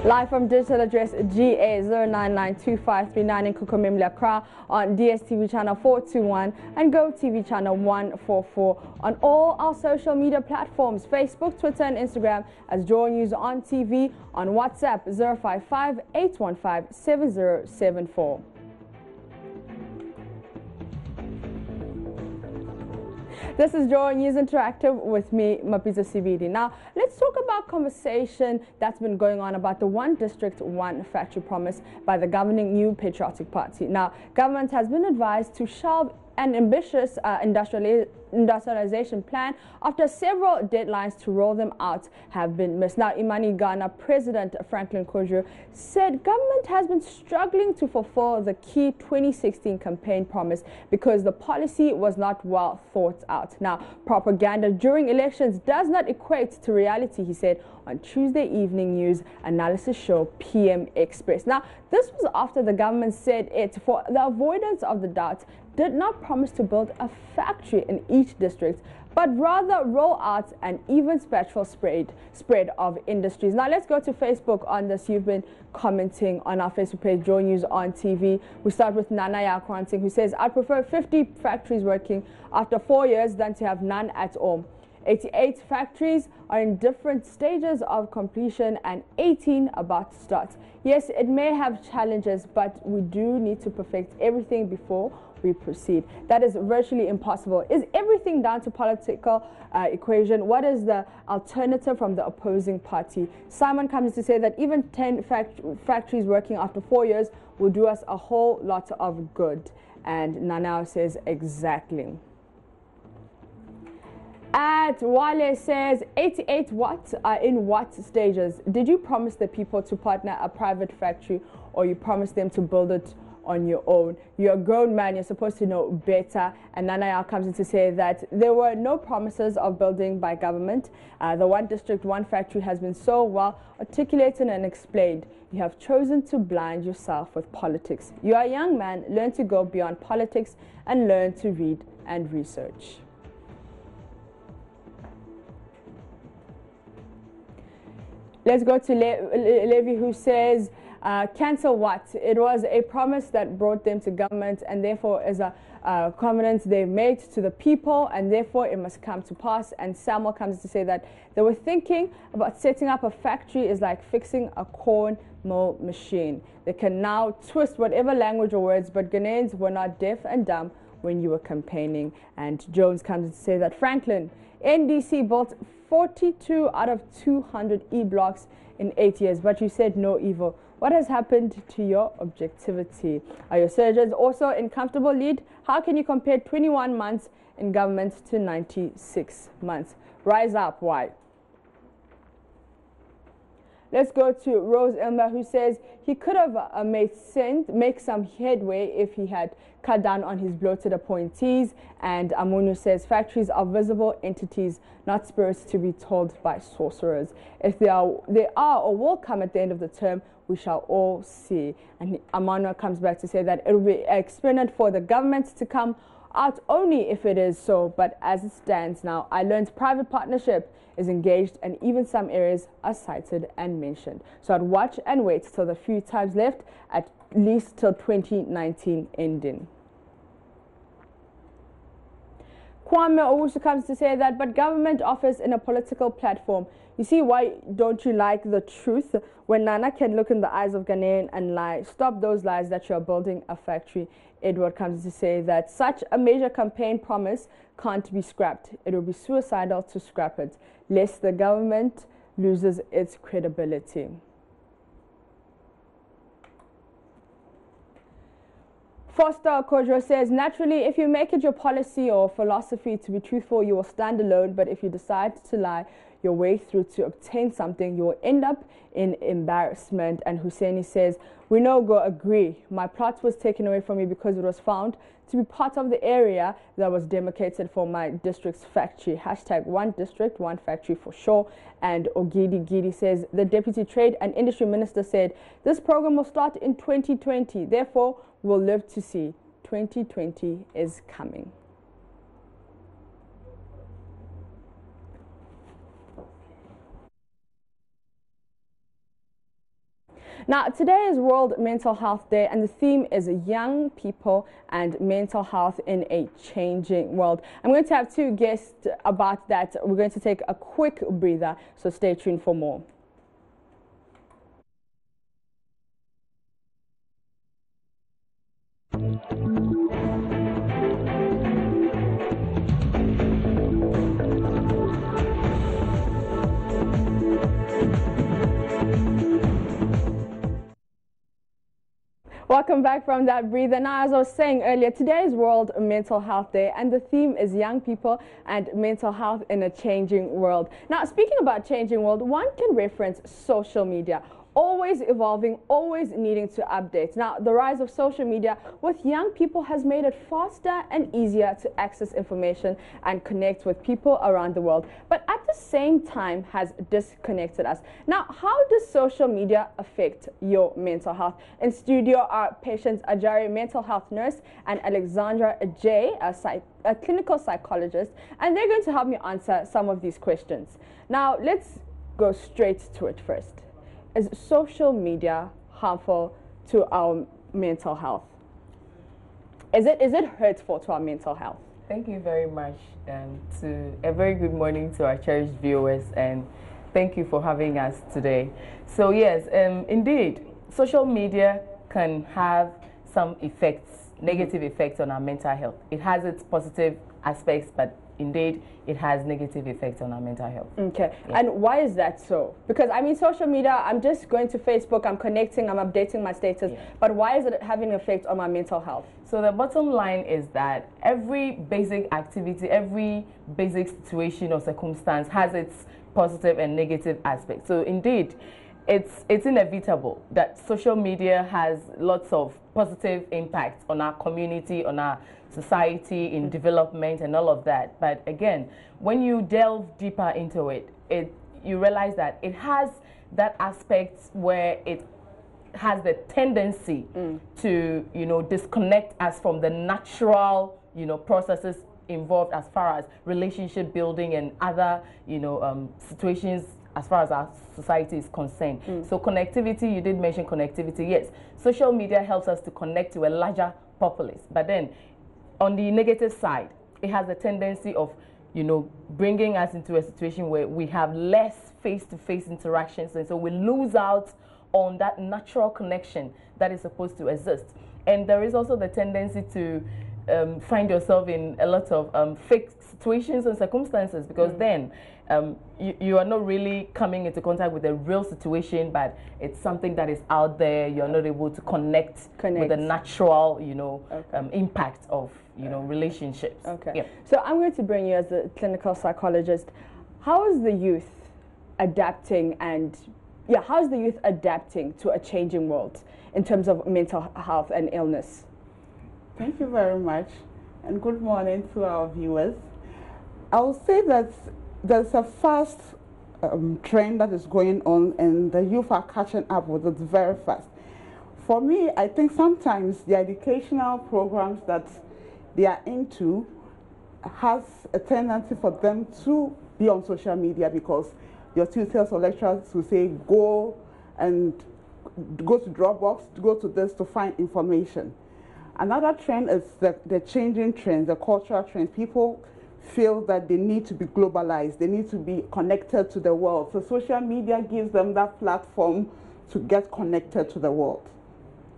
Live from digital address GA0992539 in Kukumim Accra on DSTV channel 421 and GoTV channel 144 on all our social media platforms, Facebook, Twitter and Instagram as JoyNews on TV, on WhatsApp 055-815-7074. This is JoyNews Interactive with me, Mapisa CBD. Now, let's talk about conversation that's been going on about the One District, One Factory promise by the governing New Patriotic Party. Now, government has been advised to shelve an ambitious industrialization plan after several deadlines to roll them out have been missed. Now, Imani Ghana President Franklin Kojo said government has been struggling to fulfill the key 2016 campaign promise because the policy was not well thought out. Now, propaganda during elections does not equate to reality, he said on Tuesday evening news analysis show PM Express. Now, this was after the government said it, for the avoidance of the doubt, did not promise to build a factory in each district, but rather roll out an even spectral spread of industries. Now let's go to Facebook on this. You've been commenting on our Facebook page, JoyNews on TV. We start with Nanaya Kwanting, who says, I prefer 50 factories working after 4 years than to have none at all. 88 factories are in different stages of completion and 18 about to start. Yes, it may have challenges, but we do need to perfect everything before we proceed. That is virtually impossible. Is everything down to political equation? What is the alternative from the opposing party? Simon comes to say that even 10 factories working after 4 years will do us a whole lot of good. And Nanao says exactly. At Wale says 88 what are in what stages? Did you promise the people to partner a private factory or you promised them to build it on your own? You're a grown man, you're supposed to know better. And Nanaya comes in to say that there were no promises of building by government. The One District, One Factory has been so well articulated and explained. You have chosen to blind yourself with politics. You are a young man, learn to go beyond politics and learn to read and research. Let's go to Levi, who says, cancel what? It was a promise that brought them to government and therefore is a covenant they've made to the people and therefore it must come to pass. And Samuel comes to say that they were thinking about setting up a factory is like fixing a corn mill machine. They can now twist whatever language or words, but Ghanaians were not deaf and dumb when you were campaigning. And Jones comes to say that Franklin, NDC built 42 out of 200 E-blocks in 8 years, but you said no evil. What has happened to your objectivity? Are your surgeons also in comfortable lead? How can you compare 21 months in government to 96 months? Rise up, why? Let's go to Rose Elmer, who says he could have make some headway if he had cut down on his bloated appointees. And Amunu says factories are visible entities, not spirits to be told by sorcerers. If they are or will come at the end of the term, we shall all see. And Amanu comes back to say that it will be an experiment for the government to come out only if it is so, but as it stands now, I learned private partnership is engaged and even some areas are cited and mentioned. So I'd watch and wait till the few times left, at least till 2019 ending. Kwame Owusu comes to say that, but government offers in a political platform. You see, why don't you like the truth? When Nana can look in the eyes of Ghanaian and lie, stop those lies that you are building a factory. Edward comes to say that such a major campaign promise can't be scrapped. It will be suicidal to scrap it, lest the government loses its credibility. Foster Kojo says, naturally, if you make it your policy or philosophy to be truthful, you will stand alone. But if you decide to lie your way through to obtain something, you will end up in embarrassment. And Husseini says, we no go agree. My plot was taken away from me because it was found to be part of the area that was demarcated for my district's factory. Hashtag One District, One Factory for sure. And Ogidi Gidi says, the Deputy Trade and Industry Minister said, this program will start in 2020. Therefore, we'll live to see. 2020 is coming. Now, today is World Mental Health Day, and the theme is young people and mental health in a changing world. I'm going to have two guests about that. We're going to take a quick breather, so stay tuned for more. Welcome back from that breather. Now, as I was saying earlier, today is World Mental Health Day, and the theme is young people and mental health in a changing world. Now, speaking about changing world, one can reference social media. Always evolving, always needing to update. Now, the rise of social media with young people has made it faster and easier to access information and connect with people around the world, but at the same time has disconnected us. Now, how does social media affect your mental health? In studio are Patience Ajari, mental health nurse, and Alexandra J, a clinical psychologist, and they're going to help me answer some of these questions. Now, let's go straight to it first. Is social media harmful to our mental health? Is it hurtful to our mental health? Thank you very much. To a very good morning to our cherished viewers, and thank you for having us today. So yes, indeed, social media can have some effects, negative effects on our mental health. It has its positive aspects, but indeed, it has negative effects on our mental health. Okay, yeah. And why is that so? Because I mean, social media, I'm just going to Facebook, I'm connecting, I'm updating my status, but why is it having an effect on my mental health? So the bottom line is that every basic activity, every basic situation or circumstance has its positive and negative aspects. So indeed, it's inevitable that social media has lots of positive impacts on our community, on our society, in development and all of that. But again, when you delve deeper into it, you realize that it has that aspect where it has the tendency to, disconnect us from the natural, processes involved as far as relationship building and other, situations as far as our society is concerned. So connectivity, you did mention connectivity. Yes, social media helps us to connect to a larger populace. But then on the negative side, it has a tendency of, bringing us into a situation where we have less face-to-face interactions, and so we lose out on that natural connection that is supposed to exist. And there is also the tendency to find yourself in a lot of fake situations and circumstances, because then you are not really coming into contact with a real situation, but it's something that is out there. You're not able to connect. With the natural, impact of, relationships. Okay. Yeah. So I'm going to bring you as a clinical psychologist. How is the youth adapting to a changing world in terms of mental health and illness? Thank you very much, and good morning to our viewers. I will say that there's a fast trend that is going on, and the youth are catching up with it very fast. For me, I think sometimes the educational programs that they are into has a tendency for them to be on social media, because your tutors or lecturers will say, go to Dropbox, go to this to find information. Another trend is the changing trends, the cultural trends. People feel that they need to be globalized, they need to be connected to the world. So social media gives them that platform to get connected to the world.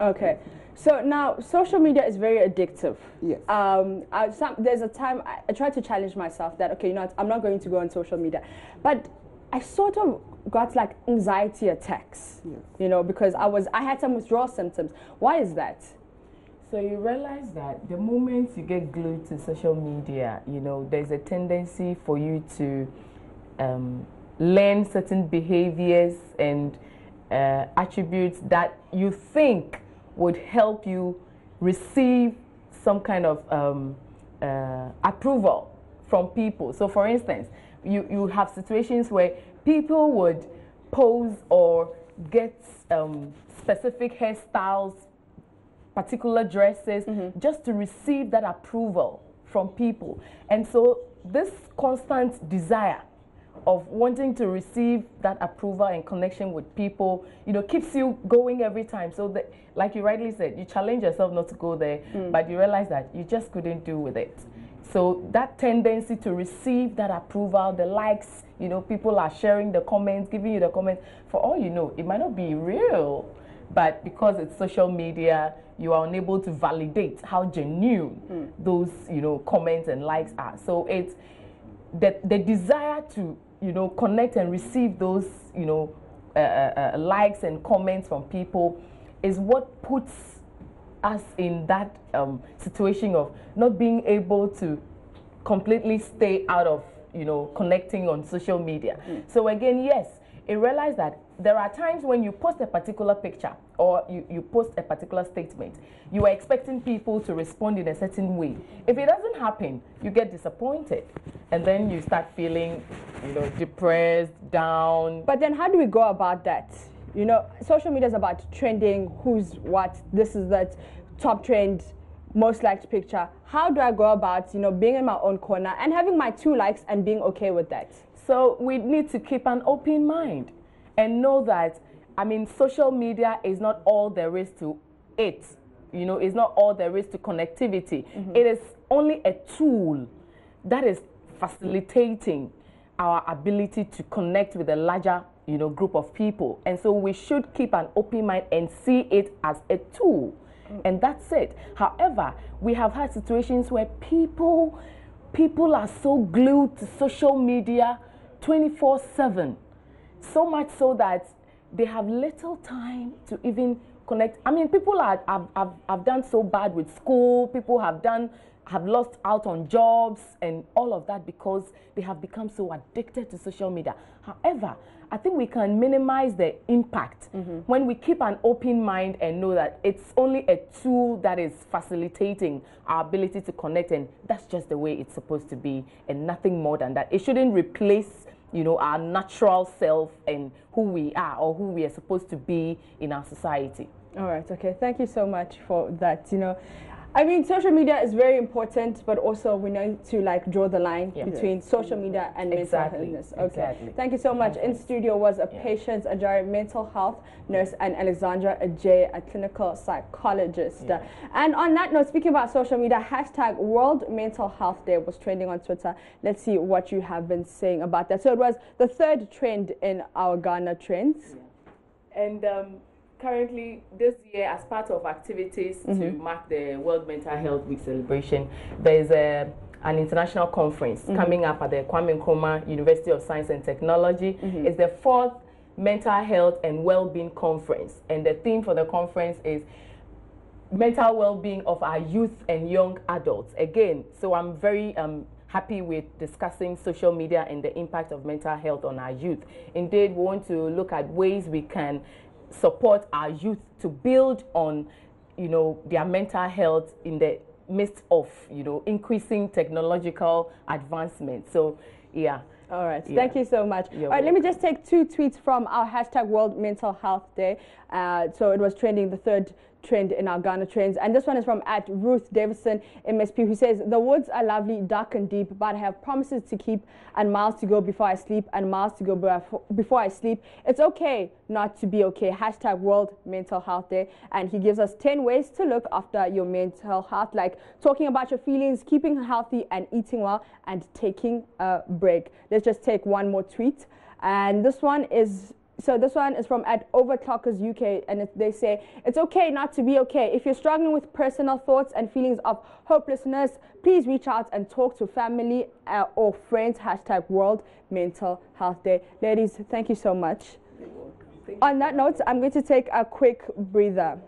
Okay. So now, social media is very addictive. Yes. There's a time I tried to challenge myself that, okay, I'm not going to go on social media. But I sort of got like anxiety attacks, yes. Because I had some withdrawal symptoms. Why is that? So you realize that the moment you get glued to social media, there's a tendency for you to learn certain behaviors and attributes that you think would help you receive some kind of approval from people. So for instance, you have situations where people would pose or get specific hairstyles, particular dresses, just to receive that approval from people. And so this constant desire of wanting to receive that approval and connection with people, keeps you going every time. So that, like you rightly said, you challenge yourself not to go there, but you realize that you just couldn't do with it. So that tendency to receive that approval, the likes, people are sharing the comments, giving you the comments. For all you know, it might not be real, but because it's social media, you are unable to validate how genuine those, comments and likes are. So it's the desire to, connect and receive those, likes and comments from people is what puts us in that situation of not being able to completely stay out of, connecting on social media. So again, yes, I realize that there are times when you post a particular picture or you post a particular statement, you are expecting people to respond in a certain way. If it doesn't happen, you get disappointed. And then you start feeling, depressed, down. But then how do we go about that? Social media is about trending, who's what, this is that top trend, most liked picture. How do I go about, being in my own corner and having my 2 likes and being okay with that? So we need to keep an open mind and know that, social media is not all there is to it. It's not all there is to connectivity. It is only a tool that is facilitating our ability to connect with a larger, group of people. And so we should keep an open mind and see it as a tool. And that's it. However, we have had situations where people are so glued to social media 24/7, so much so that they have little time to even connect. People have done so bad with school. People have lost out on jobs and all of that because they have become so addicted to social media. However, I think we can minimize the impact when we keep an open mind and know that it's only a tool that is facilitating our ability to connect, and that's just the way it's supposed to be and nothing more than that. It shouldn't replace, our natural self and who we are or who we are supposed to be in our society. All right, okay. Thank you so much for that. Social media is very important, but also we need to draw the line between social media and mental illness. Okay. Exactly. Thank you so much. In studio was Patience Ajari, mental health nurse, and Alexandra Ajay, a clinical psychologist. And on that note, speaking about social media, hashtag World Mental Health Day was trending on Twitter. Let's see what you have been saying about that. So it was the 3rd trend in our Ghana trends. And currently, this year, as part of activities to mark the World Mental Health Week celebration, there is an international conference coming up at the Kwame Nkrumah University of Science and Technology. It's the 4th Mental Health and Wellbeing Conference, and the theme for the conference is mental well-being of our youth and young adults. Again, so I'm very happy with discussing social media and the impact of mental health on our youth. Indeed, we want to look at ways we can support our youth to build on, their mental health in the midst of, increasing technological advancement. So, yeah. All right. Thank you so much. All right, let me just take 2 tweets from our hashtag World Mental Health Day. So it was trending, the 3rd trend in our Ghana trends. And this one is from @Ruth Davison MSP, who says, the woods are lovely, dark and deep, but I have promises to keep and miles to go before I sleep and miles to go before I sleep. It's okay not to be okay. Hashtag World Mental Health Day. And he gives us 10 ways to look after your mental health, like talking about your feelings, keeping healthy and eating well, and taking a break. Let's just take one more tweet. And this one is from @Overclockers UK, and they say, it's okay not to be okay. If you're struggling with personal thoughts and feelings of hopelessness, please reach out and talk to family or friends. Hashtag World Mental Health Day. Ladies, thank you so much. On that note, I'm going to take a quick breather.